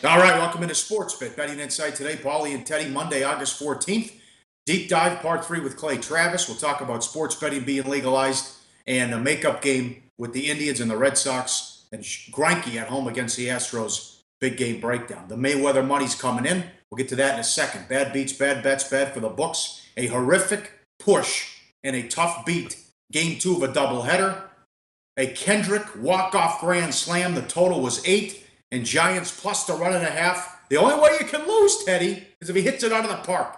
All right, welcome into Sports Bet. Betting Insight today, Paulie and Teddy Monday, August 14th. Deep dive, part 3 with Clay Travis. We'll talk about sports betting being legalized and a makeup game with the Indians and the Red Sox and Greinke at home against the Astros. Big game breakdown. The Mayweather money's coming in. We'll get to that in a second. Bad beats, bad bets, bad for the books. A horrific push and a tough beat. Game 2 of a doubleheader. A Kendrick walk-off grand slam. The total was 8. And Giants plus the 1.5. The only way you can lose, Teddy, is if he hits it out of the park.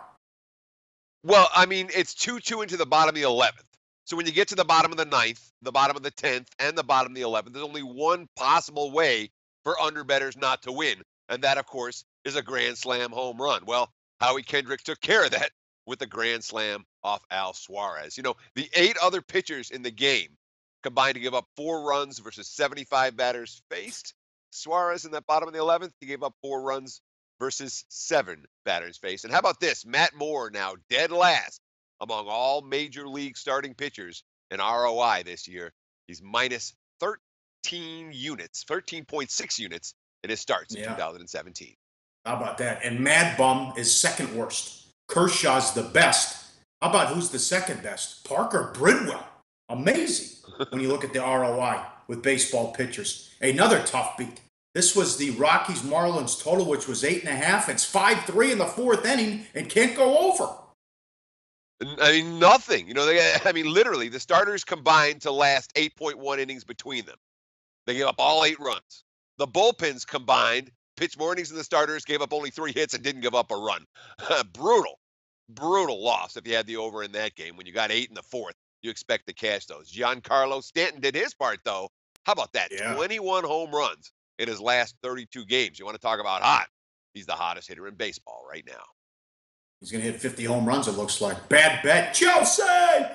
Well, I mean, it's 2-2 into the bottom of the 11th. So when you get to the bottom of the 9th, the bottom of the 10th, and the bottom of the 11th, there's only one possible way for underbettors not to win. And that, of course, is a grand slam home run. Well, Howie Kendrick took care of that with a grand slam off Al Suarez. You know, the 8 other pitchers in the game combined to give up 4 runs versus 75 batters faced. Suarez in that bottom of the 11th, he gave up 4 runs versus 7 batters faced. And how about this? Matt Moore now dead last among all major league starting pitchers in ROI this year. He's minus 13 units, 13.6 units in his starts in 2017. How about that? And Mad Bum is second worst. Kershaw's the best. How about who's the second best? Parker Bridwell. Amazing when you look at the ROI with baseball pitchers. Another tough beat. This was the Rockies-Marlins total, which was 8.5. It's 5-3 in the 4th inning and can't go over. I mean, nothing. You know, literally, the starters combined to last 8.1 innings between them. They gave up all 8 runs. The bullpens combined, pitched more innings than the starters, gave up only 3 hits and didn't give up a run. Brutal loss if you had the over in that game. When you got 8 in the 4th, you expect to cash those. Giancarlo Stanton did his part, though. How about that? 21 home runs in his last 32 games. You want to talk about hot? He's the hottest hitter in baseball right now. He's going to hit 50 home runs, it looks like. Bad bet. Chelsea!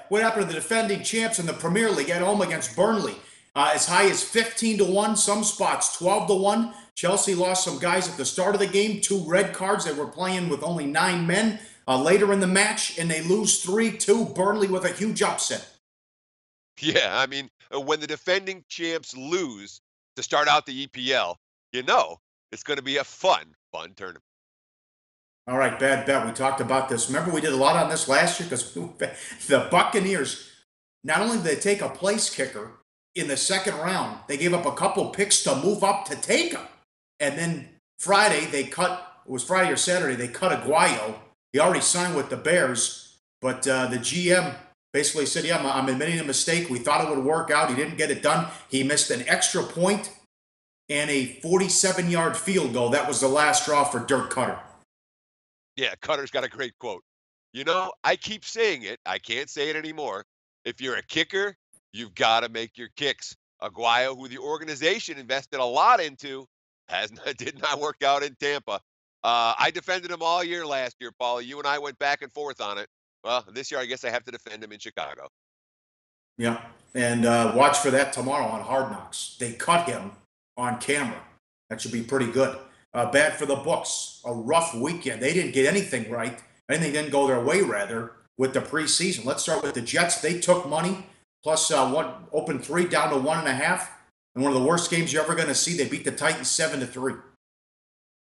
What happened to the defending champs in the Premier League at home against Burnley? As high as 15-1, some spots 12-1. Chelsea lost some guys at the start of the game, 2 red cards. They were playing with only 9 men later in the match, and they lose 3-2. Burnley with a huge upset. Yeah, I mean, when the defending champs lose to start out the EPL, you know it's going to be a fun tournament. All right, bad bet. We talked about this. Remember, we did a lot on this last year because the Buccaneers, not only did they take a place kicker in the second round, they gave up a couple picks to move up to take him. And then Friday, it was Friday or Saturday, they cut Aguayo. He already signed with the Bears, but the GM basically said, yeah, I'm admitting a mistake. We thought it would work out. He didn't get it done. He missed an extra point and a 47-yard field goal. That was the last straw for Dirk Cutter. Yeah, Cutter's got a great quote. You know, I keep saying it. I can't say it anymore. If you're a kicker, you've got to make your kicks. Aguayo, who the organization invested a lot into, did not work out in Tampa. I defended him all year last year, Paulie. You and I went back and forth on it. Well, this year I guess I have to defend him in Chicago. Yeah, and watch for that tomorrow on Hard Knocks. They cut him on camera. That should be pretty good. Bad for the books. A rough weekend. They didn't get anything right. Anything didn't go their way, rather, with the preseason. Let's start with the Jets. They took money, plus opened 3 down to 1.5. And one of the worst games you're ever going to see. They beat the Titans 7-3.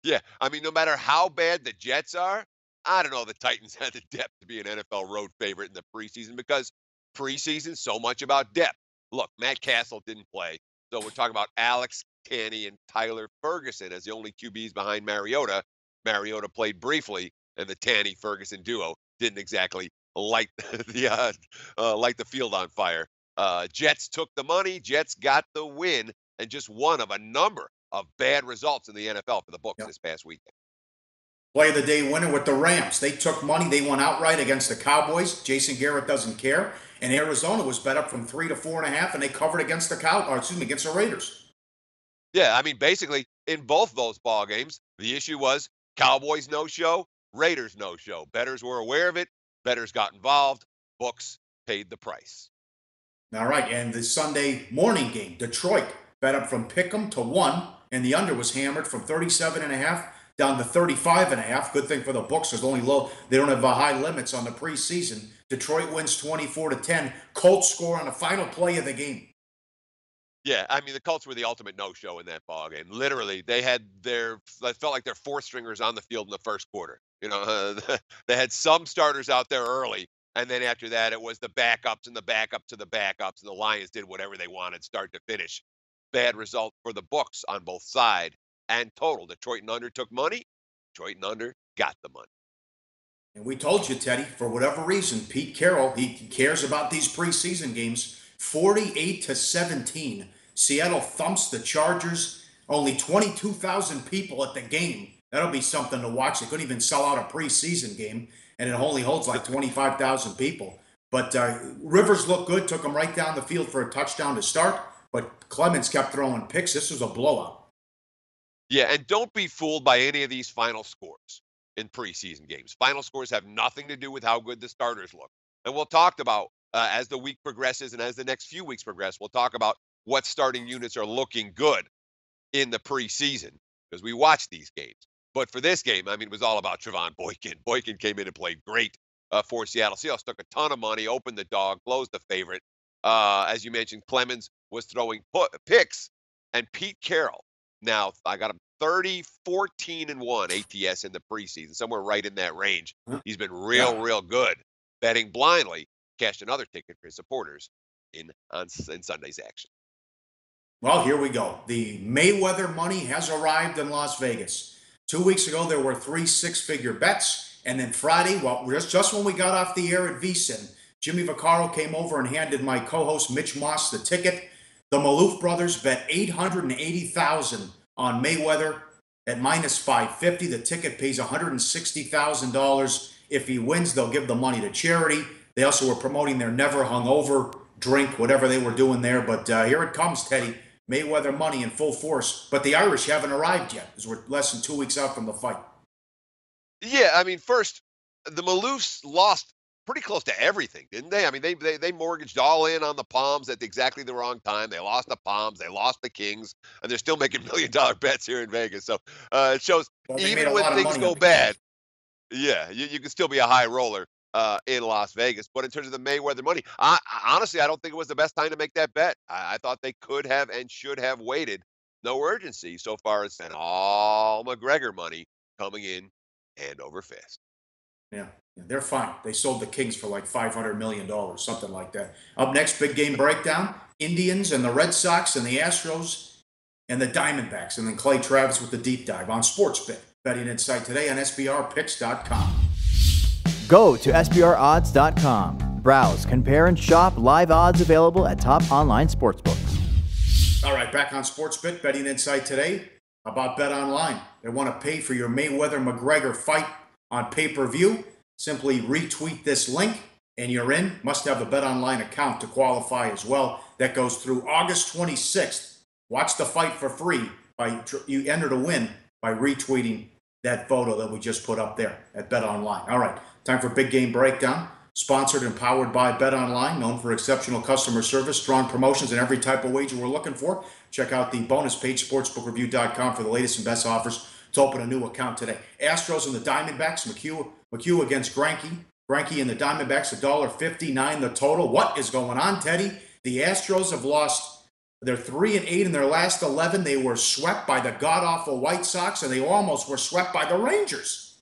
Yeah, I mean, no matter how bad the Jets are, I don't know the Titans had the depth to be an NFL road favorite in the preseason because preseason so much about depth. Look, Matt Castle didn't play, so we're talking about Alex Tanny and Tyler Ferguson as the only QBs behind Mariota. Mariota played briefly, and the Tanny-Ferguson duo didn't exactly light the field on fire. Jets took the money, Jets got the win, and just one of a number of bad results in the NFL for the books this past weekend. Play of the day winner with the Rams. They took money. They won outright against the Cowboys. Jason Garrett doesn't care. And Arizona was bet up from 3 to 4.5, and they covered against against the Raiders. Yeah, I mean, basically, in both those ball games, the issue was Cowboys no-show, Raiders no-show. Bettors were aware of it. Bettors got involved. Books paid the price. All right, and the Sunday morning game, Detroit bet up from pick'em to 1, and the under was hammered from 37.5 down to 35.5. Good thing for the books. There's only low. They don't have high limits on the preseason. Detroit wins 24-10. Colts score on the final play of the game. Yeah, I mean, the Colts were the ultimate no-show in that ball game. Literally, they had it felt like their fourth stringers on the field in the first quarter. You know, they had some starters out there early, and then after that, it was the backups and the backups to the backups, and the Lions did whatever they wanted, start to finish. Bad result for the books on both side and total. Detroit and under took money. Detroit and under got the money. And we told you, Teddy, for whatever reason, Pete Carroll, he cares about these preseason games. 48-17. Seattle thumps the Chargers. Only 22,000 people at the game. That'll be something to watch. They couldn't even sell out a preseason game, and it only holds like 25,000 people. But Rivers looked good, took him right down the field for a touchdown to start, but Clemens kept throwing picks. This was a blowout. Yeah, and don't be fooled by any of these final scores in preseason games. Final scores have nothing to do with how good the starters look. And we'll talk about, as the week progresses and as the next few weeks progress, we'll talk about what starting units are looking good in the preseason because we watch these games. But for this game, I mean, it was all about Trevon Boykin. Boykin came in and played great for Seattle. Seahawks took a ton of money, opened the dog, closed the favorite. As you mentioned, Clemens was throwing picks, and Pete Carroll. Now, I got him 30, 14, and 1 ATS in the preseason, somewhere right in that range. He's been real good. Betting blindly, cashed another ticket for his supporters in Sunday's action. Well, here we go. The Mayweather money has arrived in Las Vegas. 2 weeks ago, there were 3 six-figure bets. And then Friday, well, just when we got off the air at VSiN, Jimmy Vaccaro came over and handed my co-host Mitch Moss the ticket. The Maloof brothers bet $880,000 on Mayweather at minus 550. The ticket pays $160,000. If he wins, they'll give the money to charity. They also were promoting their never hungover drink, whatever they were doing there. But here it comes, Teddy. Mayweather money in full force. But the Irish haven't arrived yet, because we're less than 2 weeks out from the fight. Yeah, I mean, first, the Maloofs lost pretty close to everything, didn't they? I mean, they mortgaged all in on the Palms at exactly the wrong time. They lost the Palms, they lost the Kings, and they're still making $1 million bets here in Vegas. So it shows even when things go bad, yeah, you can still be a high roller in Las Vegas. But in terms of the Mayweather money, honestly, I don't think it was the best time to make that bet. I thought they could have and should have waited. No urgency. So far, it's been all McGregor money coming in hand over fist. Yeah, they're fine. They sold the Kings for like $500 million, something like that. Up next, big game breakdown. Indians and the Red Sox and the Astros and the Diamondbacks. And then Clay Travis with the deep dive on SportsBet. Betting Insight today on SBRpicks.com. Go to SBRodds.com. Browse, compare, and shop live odds available at top online sportsbooks. All right, back on SportsBet. Betting Insight today about BetOnline. They want to pay for your Mayweather-McGregor fight on pay-per-view. Simply retweet this link and you're in. Must have a BetOnline account to qualify as well. That goes through August 26th. Watch the fight for free. You enter to win by retweeting that photo that we just put up there at BetOnline. All right, time for Big Game Breakdown. Sponsored and powered by BetOnline, known for exceptional customer service, strong promotions, and every type of wager we're looking for. Check out the bonus page, sportsbookreview.com, for the latest and best offers to open a new account today. Astros and the Diamondbacks, McHugh against Greinke. Greinke and the Diamondbacks, $1.59 the total. What is going on, Teddy? The Astros have lost. They're 3-8 in their last 11. They were swept by the god-awful White Sox, and they almost were swept by the Rangers.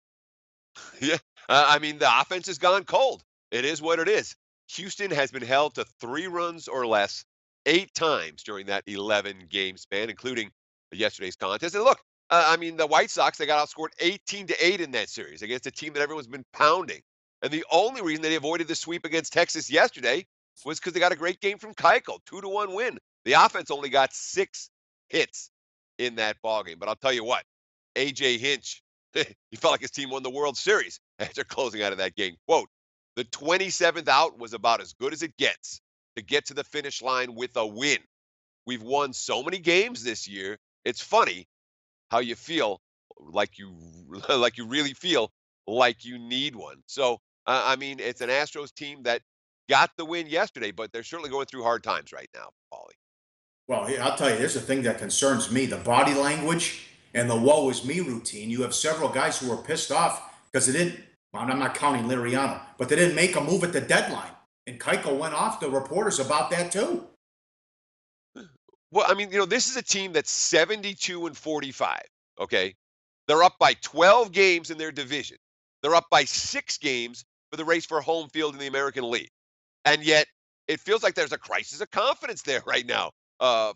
Yeah, I mean, the offense has gone cold. It is what it is. Houston has been held to 3 runs or less 8 times during that 11-game span, including yesterday's contest. And look, I mean, the White Sox, they got outscored 18-8 in that series against a team that everyone's been pounding. And the only reason they avoided the sweep against Texas yesterday was because they got a great game from Keuchel, 2-1 win. The offense only got 6 hits in that ballgame. But I'll tell you what, A.J. Hinch, he felt like his team won the World Series after closing out of that game. Quote, the 27th out was about as good as it gets to get to the finish line with a win. We've won so many games this year. It's funny how you feel like you really feel like you need one. So, I mean, it's an Astros team that got the win yesterday, but they're certainly going through hard times right now, Paulie. Well, I'll tell you, there's a thing that concerns me, the body language and the woe is me routine. You have several guys who are pissed off because they didn't, well, I'm not counting Liriano, but they didn't make a move at the deadline. And Keuchel went off the reporters about that too. Well, I mean, this is a team that's 72-45. Okay, they're up by 12 games in their division. They're up by 6 games for the race for home field in the American League, and yet it feels like there's a crisis of confidence there right now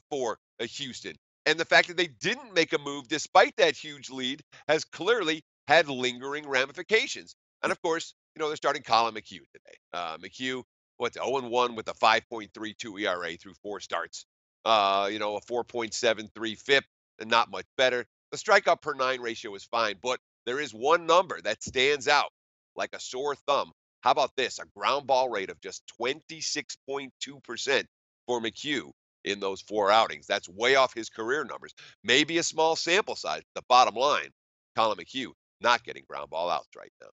for Houston. And the fact that they didn't make a move despite that huge lead has clearly had lingering ramifications. And of course, they're starting Colin McHugh today. McHugh, 0-1 with a 5.32 ERA through 4 starts. A 4.73 FIP, and not much better. The strikeout per 9 ratio is fine, but there is one number that stands out like a sore thumb. How about this? A ground ball rate of just 26.2% for McHugh in those 4 outings. That's way off his career numbers. Maybe a small sample size. The bottom line, Colin McHugh not getting ground ball outs right now.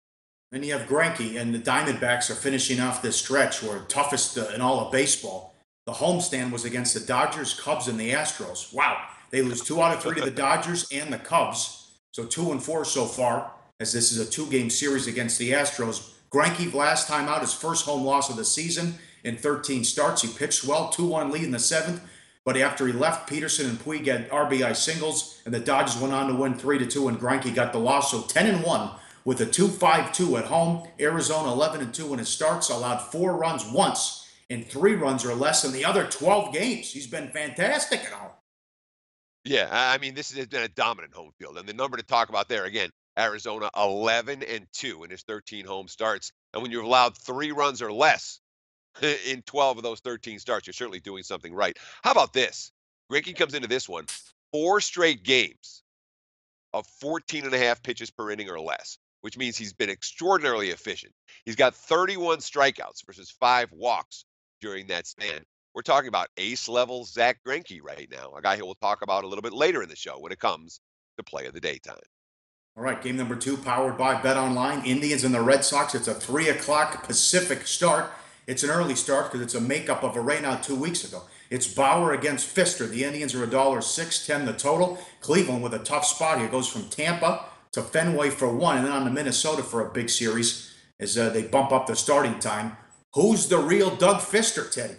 Then you have Greinke, and the Diamondbacks are finishing off this stretch where toughest in all of baseball. The homestand was against the Dodgers, Cubs, and the Astros. Wow. They lose 2 out of 3 to the Dodgers and the Cubs. So 2-4 so far, as this is a 2-game series against the Astros. Greinke, last time out, his first home loss of the season in 13 starts. He pitched well, 2-1 lead in the 7th. But after he left, Peterson and Puig had RBI singles, and the Dodgers went on to win 3-2, and Greinke got the loss. So 10-1 with a 2.52 at home. Arizona 11-2 in his starts, allowed 4 runs once and 3 runs or less in the other 12 games. He's been fantastic at home. Yeah, I mean, this has been a dominant home field. And the number to talk about there, again, Arizona 11-2 in his 13 home starts. And when you've allowed 3 runs or less in 12 of those 13 starts, you're certainly doing something right. How about this? Greinke comes into this one, 4 straight games of 14.5 pitches per inning or less, which means he's been extraordinarily efficient. He's got 31 strikeouts versus 5 walks during that span. We're talking about ace-level Zach Greinke right now, a guy who we'll talk about a little bit later in the show when it comes to play of the daytime. All right, game number 2, powered by BetOnline. Indians and the Red Sox. It's a 3 o'clock Pacific start. It's an early start because it's a makeup of a rain out 2 weeks ago. It's Bauer against Pfister. The Indians are $1.06, 10 the total. Cleveland with a tough spot here. Goes from Tampa to Fenway for 1, and then on to Minnesota for a big series as they bump up the starting time. Who's the real Doug Pfister, Teddy?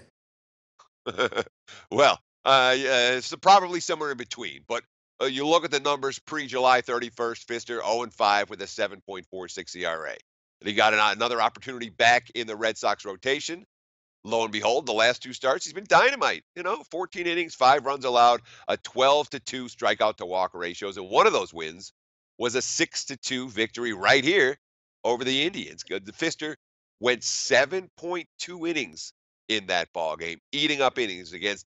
Well, it's probably somewhere in between. But you look at the numbers pre-July 31st, Pfister 0-5 with a 7.46 ERA. And he got another opportunity back in the Red Sox rotation. Lo and behold, the last 2 starts, he's been dynamite. 14 innings, 5 runs allowed, a 12-2 strikeout to walk ratios. And one of those wins was a 6-2 victory right here over the Indians. The Pfister went 7.2 innings in that ball game, eating up innings against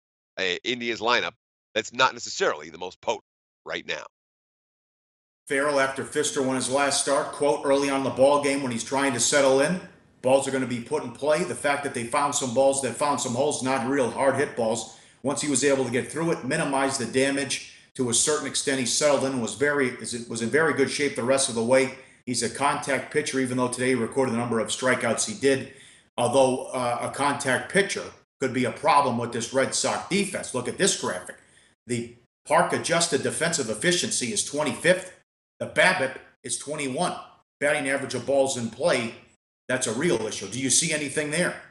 Indians lineup that's not necessarily the most potent right now. Farrell, after Pfister won his last start, quote, early on in the ball game when he's trying to settle in, balls are going to be put in play. The fact that they found some balls that found some holes, not real hard hit balls. Once he was able to get through it, minimize the damage to a certain extent. He settled in and was in very good shape the rest of the way. He's a contact pitcher, even though today he recorded the number of strikeouts he did. Although a contact pitcher could be a problem with this Red Sox defense. Look at this graphic. The park-adjusted defensive efficiency is 25th. The BABIP is 21. Batting average of balls in play, that's a real issue. Do you see anything there?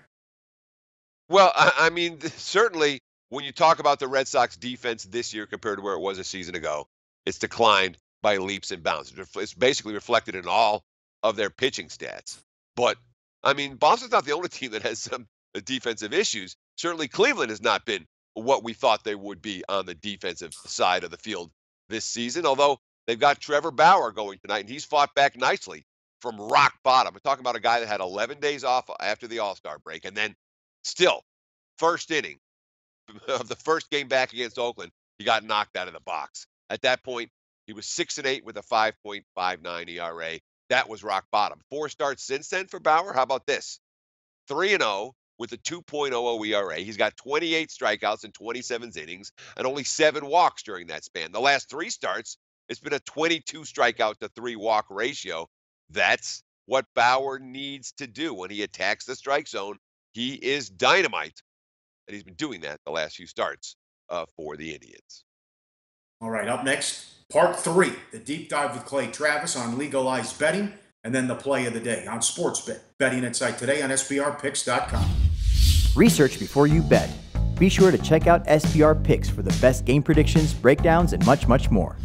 Well, I mean, certainly when you talk about the Red Sox defense this year compared to where it was a season ago, it's declined by leaps and bounds. It's basically reflected in all of their pitching stats. But, I mean, Boston's not the only team that has some defensive issues. Certainly Cleveland has not been what we thought they would be on the defensive side of the field this season, although they've got Trevor Bauer going tonight, and he's fought back nicely from rock bottom. We're talking about a guy that had 11 days off after the All-Star break, and then still, first inning of the first game back against Oakland, he got knocked out of the box. At that point, he was 6-8 with a 5.59 ERA. That was rock bottom. 4 starts since then for Bauer. How about this? 3-0 with a 2.00 ERA. He's got 28 strikeouts in 27 innings and only 7 walks during that span. The last 3 starts, it's been a 22 strikeout to 3 walk ratio. That's what Bauer needs to do when he attacks the strike zone. He is dynamite, and he's been doing that the last few starts for the Indians. All right, up next, part 3, the deep dive with Clay Travis on legalized betting, and then the play of the day on SportsBet. Betting Insight today on SBRPicks.com. Research before you bet. Be sure to check out SBR Picks for the best game predictions, breakdowns, and much, much more.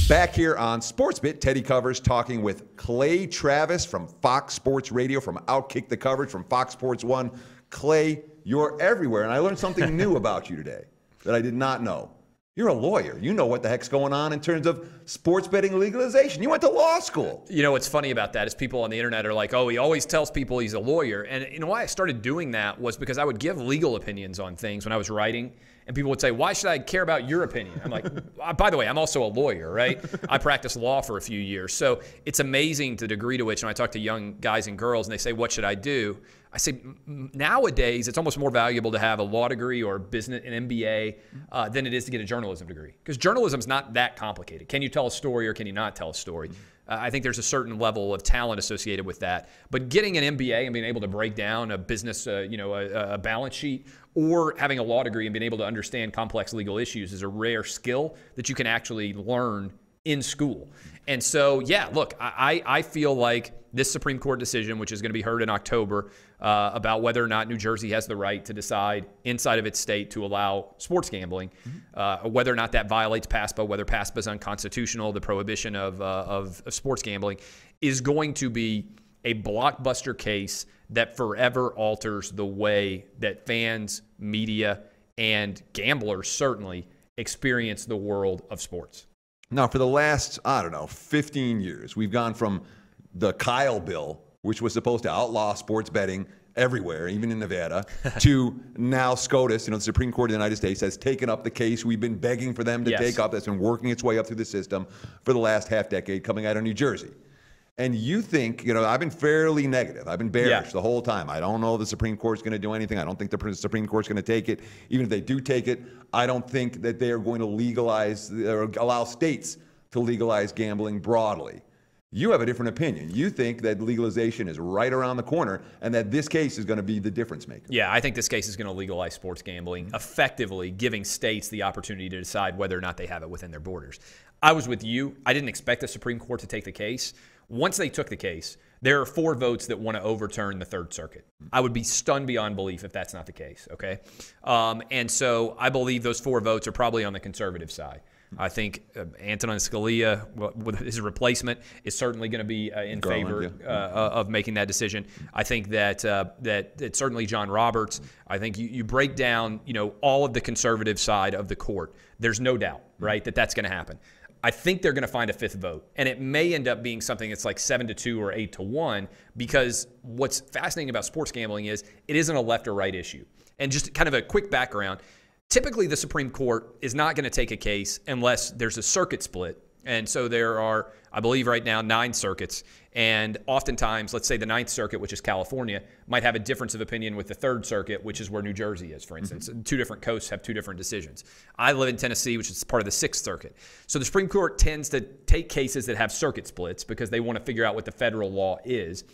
Back here on SportsBit, Teddy Covers talking with Clay Travis from Fox Sports Radio, from Outkick the Coverage, from Fox Sports 1. Clay, you're everywhere, and I learned something new about you today that I did not know. You're a lawyer. You know what the heck's going on in terms of sports betting legalization. You went to law school. You know what's funny about that is people on the internet are like, oh, he always tells people he's a lawyer. And you know why I started doing that was because I would give legal opinions on things when I was writing. And people would say, why should I care about your opinion? I'm like, by the way, I'm also a lawyer, right? I practiced law for a few years. So it's amazing the degree to which, when I talk to young guys and girls and they say, what should I do? I say, nowadays, it's almost more valuable to have a law degree or business, an MBA, than it is to get a journalism degree. Because journalism's not that complicated. Can you tell a story or can you not tell a story? I think there's a certain level of talent associated with that. But getting an MBA and being able to break down a business, a balance sheet, or having a law degree and being able to understand complex legal issues is a rare skill that you can actually learn in school. And so, yeah, look, I feel like this Supreme Court decision, which is going to be heard in October, about whether or not New Jersey has the right to decide inside of its state to allow sports gambling, whether or not that violates PASPA, whether PASPA is unconstitutional, the prohibition of sports gambling, is going to be a blockbuster case that forever alters the way that fans, media, and gamblers certainly experience the world of sports. Now, for the last, 15 years, we've gone from the Kyle bill, which was supposed to outlaw sports betting everywhere, even in Nevada, to now SCOTUS, the Supreme Court of the United States, has taken up the case we've been begging for them to take up, that's been working its way up through the system for the last half decade, coming out of New Jersey. And you think, I've been fairly negative. I've been bearish the whole time. I don't know the Supreme Court's going to do anything. I don't think the Supreme Court's going to take it. Even if they do take it, I don't think that they are going to legalize or allow states to legalize gambling broadly. You have a different opinion. You think that legalization is right around the corner and that this case is going to be the difference maker. Yeah, I think this case is going to legalize sports gambling, effectively giving states the opportunity to decide whether or not they have it within their borders. I was with you. I didn't expect the Supreme Court to take the case. Once they took the case, there are 4 votes that want to overturn the Third Circuit. I would be stunned beyond belief if that's not the case, okay? And so I believe those 4 votes are probably on the conservative side. I think Antonin Scalia, with his replacement, is certainly going to be in favor of making that decision. I think that it's certainly John Roberts. I think you break down, all of the conservative side of the court. There's no doubt, right, that that's going to happen. I think they're going to find a 5th vote, and it may end up being something that's like 7-2 or 8-1, because what's fascinating about sports gambling is it isn't a left or right issue. And just kind of a quick background, typically the Supreme Court is not going to take a case unless there's a circuit split. And so there are, I believe right now, 9 circuits. And oftentimes, let's say the 9th Circuit, which is California, might have a difference of opinion with the 3rd Circuit, which is where New Jersey is, for instance. 2 different coasts have 2 different decisions. I live in Tennessee, which is part of the 6th Circuit. So the Supreme Court tends to take cases that have circuit splits because they want to figure out what the federal law is.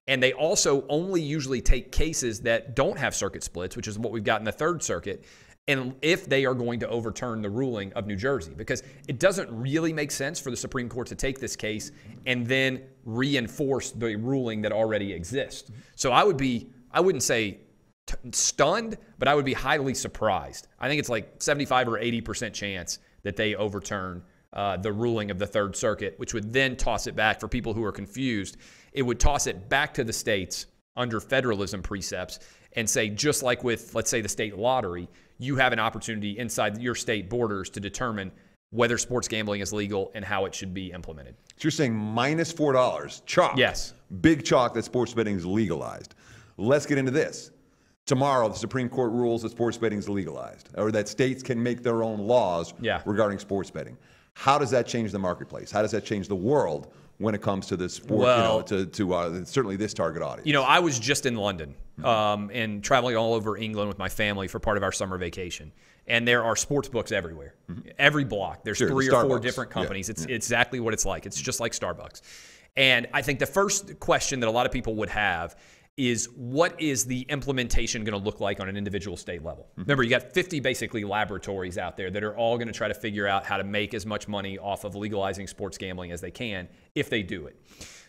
And they also only usually take cases that don't have circuit splits, which is what we've got in the 3rd Circuit, and if they are going to overturn the ruling of New Jersey, because it doesn't really make sense for the Supreme Court to take this case and then reinforce the ruling that already exists. So I wouldn't say stunned, but I would be highly surprised. I think it's like 75 or 80% chance that they overturn the ruling of the 3rd Circuit, which would then toss it back, for people who are confused, it would toss it back to the states under federalism precepts and say, just like with, let's say, the state lottery, you have an opportunity inside your state borders to determine whether sports gambling is legal and how it should be implemented. So you're saying minus $4, chalk. Yes. Big chalk that sports betting is legalized. Let's get into this. Tomorrow, the Supreme Court rules that sports betting is legalized, or that states can make their own laws regarding sports betting. How does that change the marketplace? How does that change the world when it comes to the sport, to certainly this target audience? I was just in London and traveling all over England with my family for part of our summer vacation. And there are sports books everywhere. Every block, there's 3 or 4 different companies. It's exactly what it's like. It's just like Starbucks. And I think the first question that a lot of people would have is, what is the implementation going to look like on an individual state level? Remember, you got 50 basically laboratories out there that are all going to try to figure out how to make as much money off of legalizing sports gambling as they can if they do it.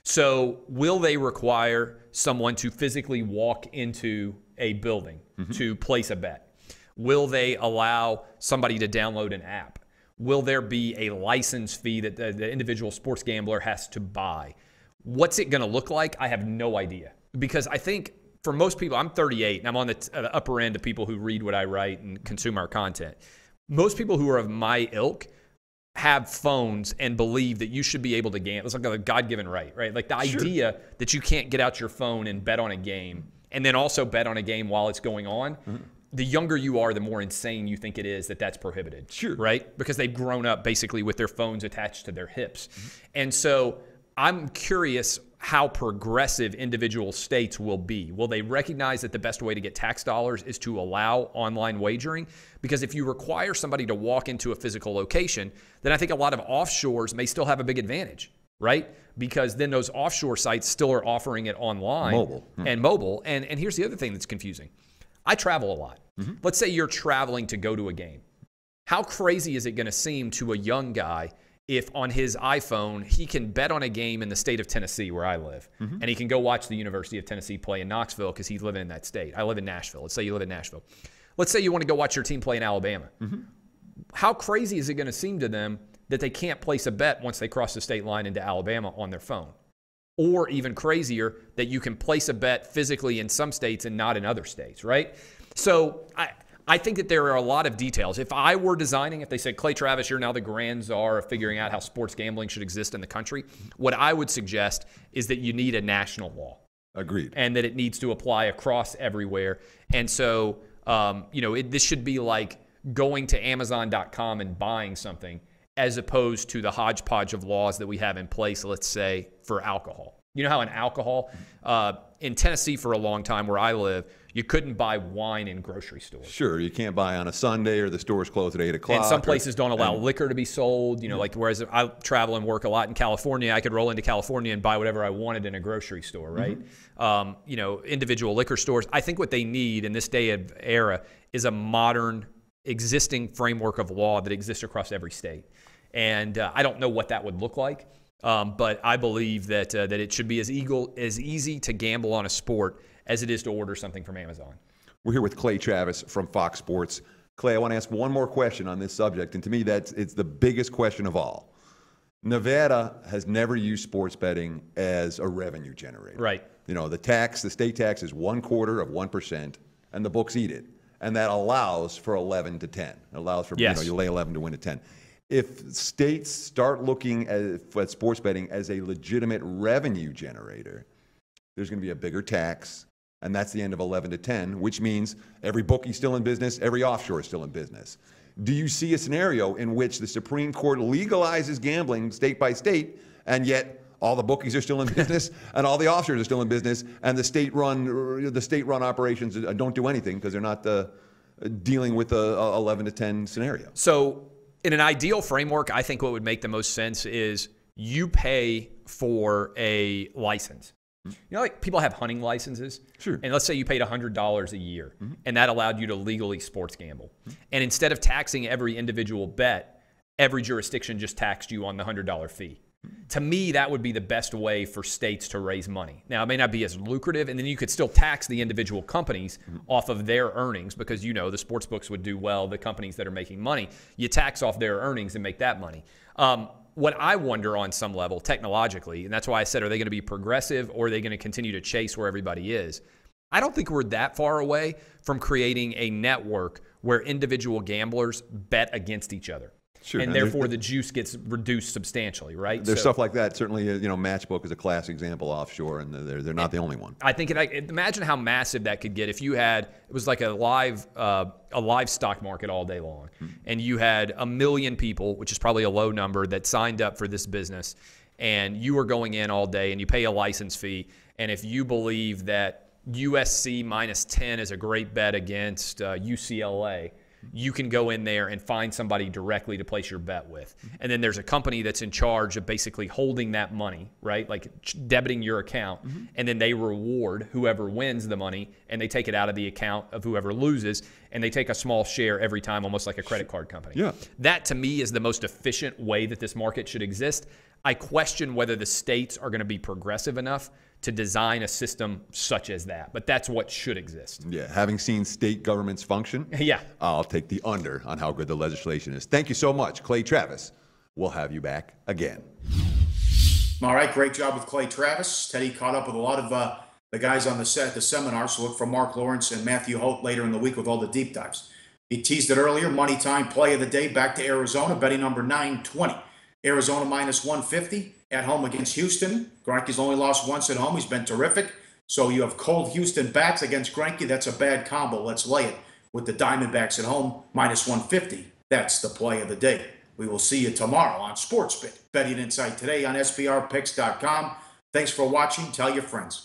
So will they require someone to physically walk into a building to place a bet? Will they allow somebody to download an app? Will there be a license fee that the individual sports gambler has to buy? What's it going to look like? I have no idea. Because I think for most people, I'm 38 and I'm on the upper end of people who read what I write and consume our content. Most people who are of my ilk have phones and believe that you should be able to gamble. It's like a God-given right? Like the idea that you can't get out your phone and bet on a game and then also bet on a game while it's going on. The younger you are, the more insane you think it is that that's prohibited. Right? Because they've grown up basically with their phones attached to their hips. And so I'm curious how progressive individual states will be. Will they recognize that the best way to get tax dollars is to allow online wagering? Because if you require somebody to walk into a physical location, then I think a lot of offshores may still have a big advantage, right? Because then those offshore sites still are offering it online. Mobile. And here's the other thing that's confusing. I travel a lot. Let's say you're traveling to go to a game. How crazy is it going to seem to a young guy if on his iPhone, he can bet on a game in the state of Tennessee where I live, and he can go watch the University of Tennessee play in Knoxville because he's living in that state. I live in Nashville. Let's say you live in Nashville. Let's say you want to go watch your team play in Alabama. How crazy is it going to seem to them that they can't place a bet once they cross the state line into Alabama on their phone? Or even crazier, that you can place a bet physically in some states and not in other states, right? So I think that there are a lot of details. If I were designing, if they said, Clay Travis, you're now the grand czar of figuring out how sports gambling should exist in the country, what I would suggest is that you need a national law. Agreed. And that it needs to apply across everywhere. And so, this should be like going to Amazon.com and buying something as opposed to the hodgepodge of laws that we have in place, let's say, for alcohol. You know how in alcohol, in Tennessee for a long time where I live, you couldn't buy wine in grocery stores. Sure, you can't buy on a Sunday or the stores close at 8 o'clock. And some places don't allow liquor to be sold. Like whereas I travel and work a lot in California, I could roll into California and buy whatever I wanted in a grocery store, right? Individual liquor stores. I think what they need in this day of era is a modern existing framework of law that exists across every state. And I don't know what that would look like. But I believe that it should be as easy to gamble on a sport as it is to order something from Amazon. We're here with Clay Travis from Fox Sports. Clay, I want to ask one more question on this subject, and to me, it's the biggest question of all. Nevada has never used sports betting as a revenue generator. Right. The state tax is 1/4%, and the books eat it, and that allows for 11 to 10. It allows for you lay 11 to win at 10. If states start looking at sports betting as a legitimate revenue generator, there's going to be a bigger tax, and that's the end of 11 to 10, which means every bookie's still in business, every offshore is still in business. Do you see a scenario in which the Supreme Court legalizes gambling state by state, and yet all the bookies are still in business, and all the offshores are still in business, and the state-run operations don't do anything because they're not dealing with the 11 to 10 scenario? So, in an ideal framework, I think what would make the most sense is you pay for a license. Like people have hunting licenses. Sure. And let's say you paid $100 a year, and that allowed you to legally sports gamble. And instead of taxing every individual bet, every jurisdiction just taxed you on the $100 fee. To me, that would be the best way for states to raise money. Now, it may not be as lucrative, and then you could still tax the individual companies off of their earnings because, the sports books would do well, the companies that are making money. You tax off their earnings and make that money. What I wonder on some level, technologically, and that's why I said, are they going to be progressive or are they going to continue to chase where everybody is? I don't think we're that far away from creating a network where individual gamblers bet against each other. Sure. And therefore, the juice gets reduced substantially, right? There's stuff like that. Certainly, Matchbook is a classic example offshore, and they're not the only one. I think imagine how massive that could get if you had it was like a live stock market all day long, and you had 1 million people, which is probably a low number, that signed up for this business, and you were going in all day, and you pay a license fee, and if you believe that USC -10 is a great bet against UCLA. You can go in there and find somebody directly to place your bet with. And then there's a company that's in charge of basically holding that money, right? Like debiting your account. And then they reward whoever wins the money, and they take it out of the account of whoever loses, and they take a small share every time, almost like a credit card company. Yeah. That, to me, is the most efficient way that this market should exist. I question whether the states are going to be progressive enough to design a system such as that. But that's what should exist. Yeah, having seen state governments function, Yeah. I'll take the under on how good the legislation is. Thank you so much, Clay Travis. We'll have you back again. All right, great job with Clay Travis. Teddy caught up with a lot of the guys on the set at the seminar, so look for Mark Lawrence and Matthew Holt later in the week with all the deep dives. He teased it earlier, money time play of the day, back to Arizona, betting number 920. Arizona minus 150 at home against Houston. Greinke's only lost once at home. He's been terrific. So you have cold Houston bats against Greinke. That's a bad combo. Let's lay it with the Diamondbacks at home, minus 150. That's the play of the day. We will see you tomorrow on SportsBet. Betting Insight today on SBRPicks.com. Thanks for watching. Tell your friends.